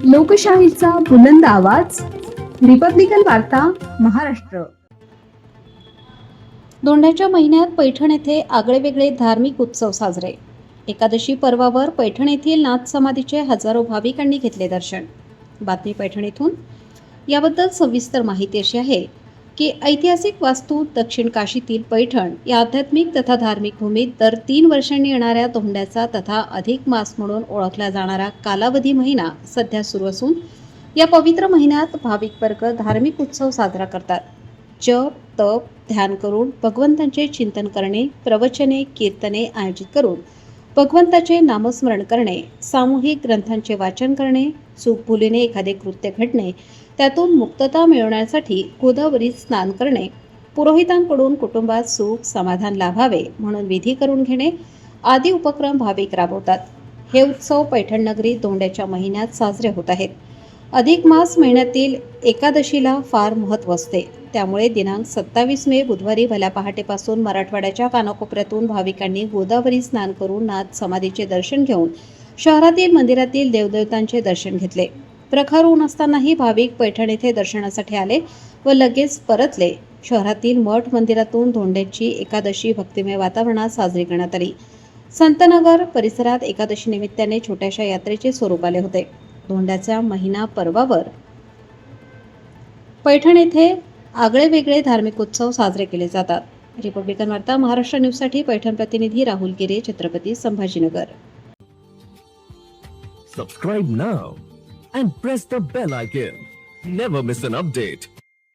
लोकशाहीचा बुलंद आवाज, रिपब्लिकन वार्ता, महाराष्ट्र. दोंड्याच्या महिन्यात पैठण येथे आगळेवेगळे धार्मिक उत्सव साजरे. एकादशी पर्वावर पैठण येथील नाथ समाधीचे हजारो भाविकांनी घेतले दर्शन. बातमी पैठण येथून. याबद्दल सविस्तर माहिती अशी आहे की ऐतिहासिक वास्तू दक्षिण काशीतील पैठण या आध्यात्मिक तथा धार्मिक भूमीत दर 3 वर्षांनी येणाऱ्या दोंड्याचा तथा अधिक मास म्हणून ओळखला जाणारा कालावधी महिना सध्या सुरू असून या पवित्र महिन्यात भाविक वर्ग धार्मिक उत्सव साजरा करतात. जप, तप, ध्यान करून भगवंतांचे चिंतन करणे, प्रवचने, कीर्तने आयोजित करून भगवंताचे नामस्मरण करणे, सामूहिक ग्रंथांचे वाचन करणे, चूकभुलीने एखादे कृत्य घडणे त्यातून मुक्तता मिळवण्यासाठी गोदावरीत स्नान करणे, पुरोहितांकडून कुटुंबात सुख समाधान लाभावे म्हणून विधी करून घेणे आदी उपक्रम भाविक राबवतात. हे उत्सव पैठण नगरी दोंड्याच्या महिन्यात साजरे होत आहेत. अधिक मास महिन्यातील एकादशीला फार महत्त्व असते. त्यामुळे दिनांक 27 मे बुधवारी भल्या पहाटेपासून मराठवाड्याच्या कानाकोपऱ्यातून भाविकांनी गोदावरी स्नान करून नाथ समाधीचे दर्शन घेऊन शहरातील मंदिरातील देवदेवतांचे दर्शन घेतले. प्रखर ऊन असतानाही भाविक पैठण येथे दर्शनासाठी आले व लगेच परतले. शहरातील मठ मंदिरातून दोंड्याची एकादशी भक्तिमय वातावरणात साजरी करण्यात आली. संतनगर परिसरात एकादशी निमित्ताने छोट्याशा यात्रेचे स्वरूप आले होते. दोंड्याच्या महिना पर्वावर पैठण येथे आगळेवेगळे धार्मिक उत्सव साजरे केले जातात. रिपब्लिकन वार्ता महाराष्ट्र न्यूजसाठी पैठण प्रतिनिधी राहुल गिरे, Chhatrapati Sambhajinagar. Subscribe now and press the bell icon. Never miss an update.